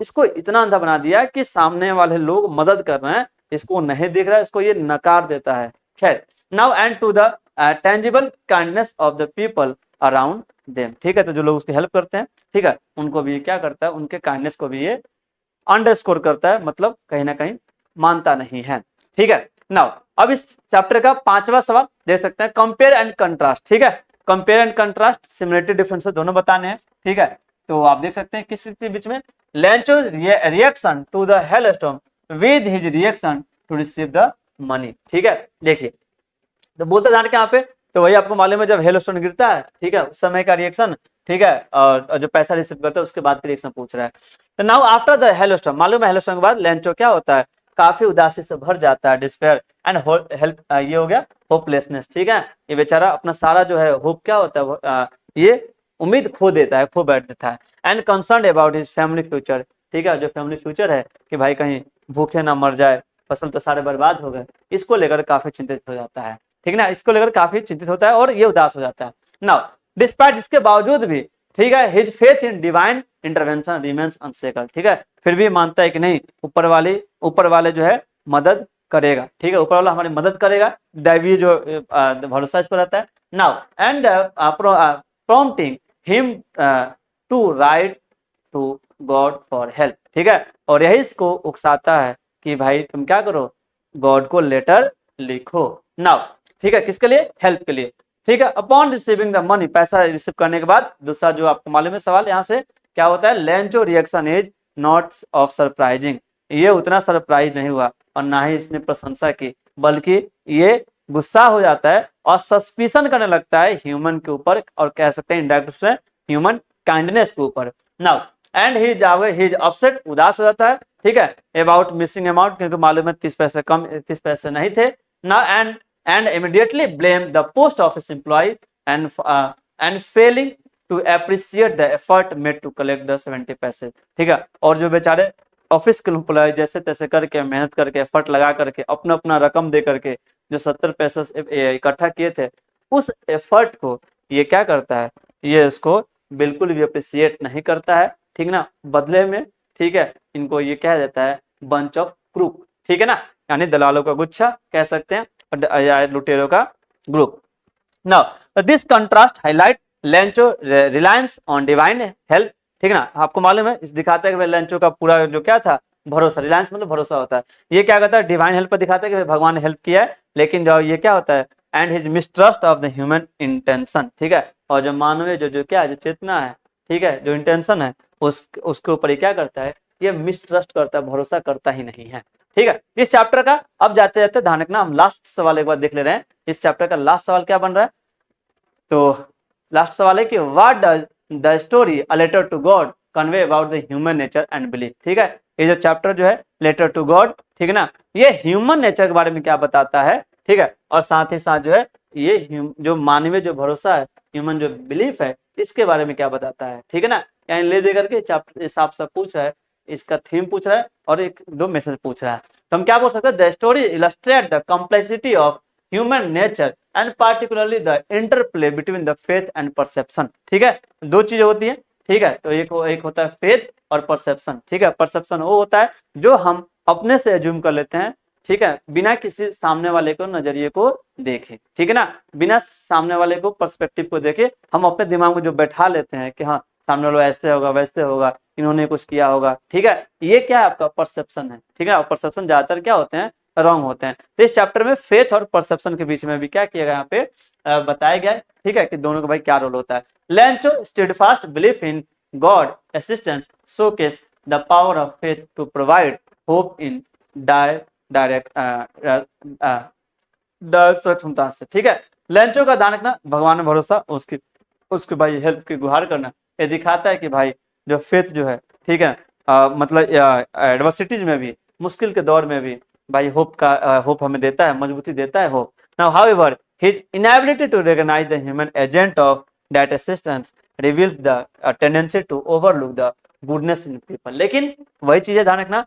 इसको इतना अंधा बना दिया कि सामने वाले लोग मदद कर रहे हैं, इसको नहीं देख रहा है, इसको ये नकार देता है। खैर, now and to the tangible kindness of the people around them. ठीक है, तो जो लोग उसकी हेल्प करते हैं, ठीक है, उनको भी क्या करता है, उनके काइंडनेस को भी ये अंडरस्कोर करता है, मतलब कहीं ना कहीं मानता नहीं है। ठीक है, नाउ अब इस चैप्टर का 5वां सवाल देख सकते हैं, कंपेयर एंड कंट्रास्ट। ठीक है, compare and contrast, similarity difference दोनों बताने हैं। ठीक है, तो आप देख सकते हैं किस के बीच में, Lencho reaction to the hailstorm with his reaction to receive the money. ठीक है, देखिए, तो बोलते जान के यहाँ पे तो वही आपको मालूम है जब हेलोस्टोन गिरता है, ठीक है, उस समय का रिएक्शन, ठीक है, और जो पैसा रिसीव करता है उसके बाद का रिएक्शन पूछ रहा है। तो नाउ आफ्टर द हेलोस्टोन, मालूम है हेलोस्टोन के बाद लेंचो क्या होता है, काफी उदासी से भर जाता है, डिस्पेयर एंड हेल्प, ये हो गया होपलेसनेस, ठीक है, ये बेचारा अपना सारा जो है होप क्या होता है ये उम्मीद खो देता है, खो बैठ देता है। And concern about his family future, ठीक है, जो फैमिली फ्यूचर है कि भाई कहीं भूखे ना मर जाए, फसल तो सारे बर्बाद हो गए, इसको लेकर काफी चिंतित हो जाता है, ठीक है ना, इसको लेकर काफी चिंतित होता है और ये उदास हो जाता है। नाउ डिस्पाइट, इसके बावजूद भी, ठीक है, his faith in divine intervention remains अनशेकन, ठीक है, फिर भी मानता है कि नहीं ऊपर वाले जो है मदद करेगा, ठीक है, ऊपर वाला हमारी मदद करेगा, दैवीय जो भरोसा इस पर रहता है। Now and prompting him to write to God for help, ठीक है, और यही इसको उकसाता है कि भाई तुम क्या करो, गॉड को लेटर लिखो। नाउ ठीक है, किसके लिए, हेल्प के लिए, ठीक है। अपॉन रिसीविंग द मनी, पैसा रिसीव करने के बाद दूसरा जो आपको मालूम है सवाल यहाँ से क्या होता है, Lencho reaction is not of surprising, ये उतना सरप्राइज नहीं हुआ और ना ही इसने प्रशंसा की, बल्कि ये गुस्सा हो जाता है और सस्पिशन करने लगता है ह्यूमन के ऊपर, और कह सकते हैं इंडायरेक्ट ह्यूमन काइंडनेस के ऊपर। Now and he is upset, उदास हो जाता है, ठीक है, अबाउट मिसिंग अमाउंट, क्योंकि मालूम है 30 पैसे कम, 30 पैसे नहीं थे ना, and immediately blame the post office employ and failing to appreciate the effort made to collect the 70 पैसे, ठीक है, और जो बेचारे ऑफिस के एम्प्लॉय जैसे तैसे करके मेहनत करके एफर्ट लगा करके अपना अपना रकम दे करके जो 70 पैसे इकट्ठा किए थे, उस एफर्ट को ये क्या करता है, ये उसको बिल्कुल भी अप्रिशिएट नहीं करता है, ठीक ना, बदले में, ठीक है, इनको ये कह देता है बंच ऑफ क्रूक, ठीक है ना, यानी दलालों का गुच्छा कह सकते हैं, और लुटेरों का group. Now this contrast highlight Lencho reliance on divine help, ठीक है ना, आपको मालूम है इस दिखाता है कि लेंचो का पूरा जो क्या था, भरोसा, रिलायंस मतलब भरोसा होता है, ये क्या कहता है, डिवाइन हेल्प पर दिखाता है कि भगवान ने हेल्प किया है, लेकिन जो ये क्या होता है, and his mistrust of the human intention, ठीक है, और जो मानवीय जो क्या जो चेतना है, ठीक है, जो इंटेंशन है उसके ऊपर ये क्या करता है, ये मिसट्रस्ट करता है, भरोसा करता ही नहीं है, ठीक है। इस चैप्टर का अब जाते जाते ध्यान रखना, हम लास्ट सवाल एक बार देख ले रहे हैं, इस चैप्टर का लास्ट सवाल क्या बन रहा है, तो लास्ट सवाल है कि what does the story a letter to God convey about the human nature and belief, ठीक है, ये जो चैप्टर जो है लेटर टू गॉड, ठीक है ना, ये ह्यूमन नेचर के बारे में क्या बताता है, ठीक है, और साथ ही साथ जो है ये जो मानवीय जो भरोसा है, ह्यूमन जो बिलीफ है, इसके बारे में क्या बताता है, ठीक है ना, यानी ले दे करके चैप्टर हिसाब से पूछ रहा है, इसका थीम पूछ रहा है और एक दो मैसेज पूछ रहा है, तो हम क्या बोल सकते हैं, the story illustrate the complexity of human nature and particularly the interplay between the faith and perception, ठीक है, दो चीजें होती है, ठीक है, तो एक होता है फेथ और परसेप्शन, ठीक है, परसेप्शन वो होता है जो हम अपने से एज्यूम कर लेते हैं, ठीक है, बिना किसी सामने वाले को नजरिए को देखे, ठीक है ना, बिना सामने वाले को पर्सपेक्टिव को देखे हम अपने दिमाग में जो बैठा लेते हैं कि हाँ सामने वाला ऐसे होगा वैसे होगा, इन्होंने कुछ किया होगा, ठीक है, ये क्या आपका परसेप्शन है, ठीक है, और परसेप्शन ज्यादातर क्या होते हैं, रॉन्ग होते हैं। तो इस चैप्टर में फेथ और परसेप्शन के बीच में भी क्या किया गया यहाँ पे बताया गया है, ठीक है, कि दोनों का भाई क्या रोल होता है। Lencho steadfast belief in God assistance showcase the power of faith to provide hope in direct क्षमता से, ठीक है, लेंचो का ध्यान रखना, भगवान में भरोसा, उसके भाई हेल्प की गुहार करना, ये दिखाता है कि भाई जो फेथ जो है, ठीक है, मतलब एडवर्सिटीज में भी, मुश्किल के दौर में भी भाई होप हमें देता है, मजबूती देता है hope. Now however his inability to recognise the human agent of that assistance reveals the tendency to overlook the goodness in people, लेकिन वही चीजें ध्यान रखना,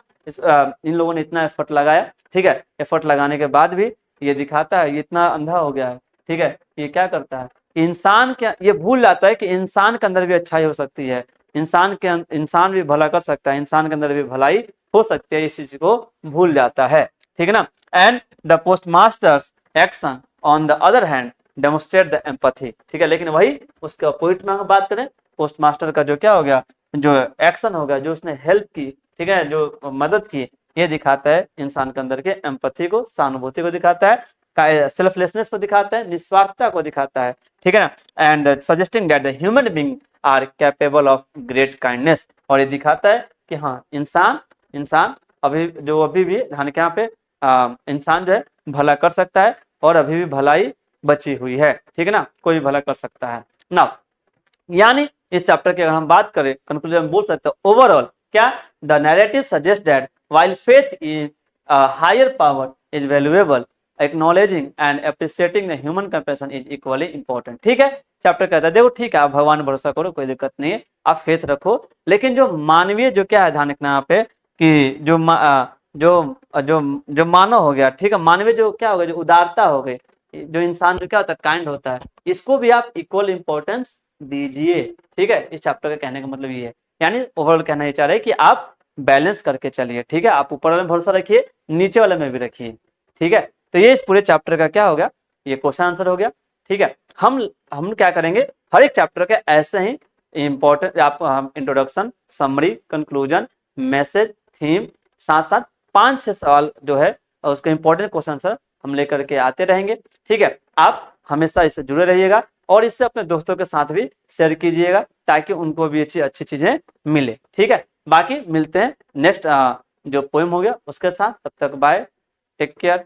इन लोगों ने इतना एफर्ट लगाया, ठीक है, एफर्ट लगाने के बाद भी ये दिखाता है, ये इतना अंधा हो गया है, ठीक है, ये क्या करता है, इंसान के ये भूल जाता है कि इंसान के अंदर भी अच्छाई हो सकती है, इंसान भी भला कर सकता है, इंसान के अंदर भी भलाई हो सकती है, इस चीज को भूल जाता है, ठीक है ना। And the post masters action on the other hand demonstrate the empathy, ठीक है, लेकिन वही उसके अपोजिट में हम बात करें, पोस्ट मास्टर का जो क्या हो गया, जो एक्शन हो गया, जो उसने हेल्प की, ठीक है, जो मदद की, ये दिखाता है इंसान के अंदर के एम्पैथी को, सहानुभूति को दिखाता है, सेल्फलेसनेस को दिखाता है, निस्वार्थता को दिखाता है, ठीक है ना, and suggesting that the human being are capable of great kindness, और ये दिखाता है कि हाँ इंसान अभी भी ध्यान के यहाँ पे इंसान जो है भला कर सकता है और अभी भी भलाई बची हुई है, ठीक है ना, कोई भी भला कर सकता है ना। यानी इस चैप्टर की अगर हम बात करें कंक्लूजन में बोल सकते हैं ओवरऑल क्या, the narrative suggest that while faith in higher power is valuable, acknowledging and appreciating the human compassion is equally important. ठीक है, चैप्टर कहता है देखो ठीक है आप भगवान पर भरोसा करो, कोई दिक्कत नहीं है, आप फेथ रखो, लेकिन जो मानवीय जो क्या है ध्यान रखना यहाँ पे कि जो मानव हो गया, ठीक है, मानवीय जो क्या हो गया, जो उदारता हो गई, जो इंसान जो क्या होता है काइंड होता है, इसको भी आप इक्वल इंपॉर्टेंस दीजिए। ठीक है, इस चैप्टर का कहने का मतलब ये है, यानी ओवरऑल कहना ये चाह रहे हैं कि आप बैलेंस करके चलिए। ठीक है, आप ऊपर वाले में भरोसा रखिए, नीचे वाले में भी रखिए। ठीक है, तो ये इस पूरे चैप्टर का क्या हो गया, ये क्वेश्चन आंसर हो गया। ठीक है, हम क्या करेंगे, हर एक चैप्टर के ऐसे ही इंपॉर्टेंट आप introduction, summary, conclusion, message, theme, साथ साथ 5-6 सवाल जो है उसके इंपॉर्टेंट क्वेश्चन आंसर हम लेकर के आते रहेंगे। ठीक है, आप हमेशा इससे जुड़े रहिएगा और इससे अपने दोस्तों के साथ भी शेयर कीजिएगा ताकि उनको भी अच्छी अच्छी चीजें मिले। ठीक है, बाकी मिलते हैं नेक्स्ट जो पोएम हो गया उसके साथ, तब तक बाय, टेक केयर।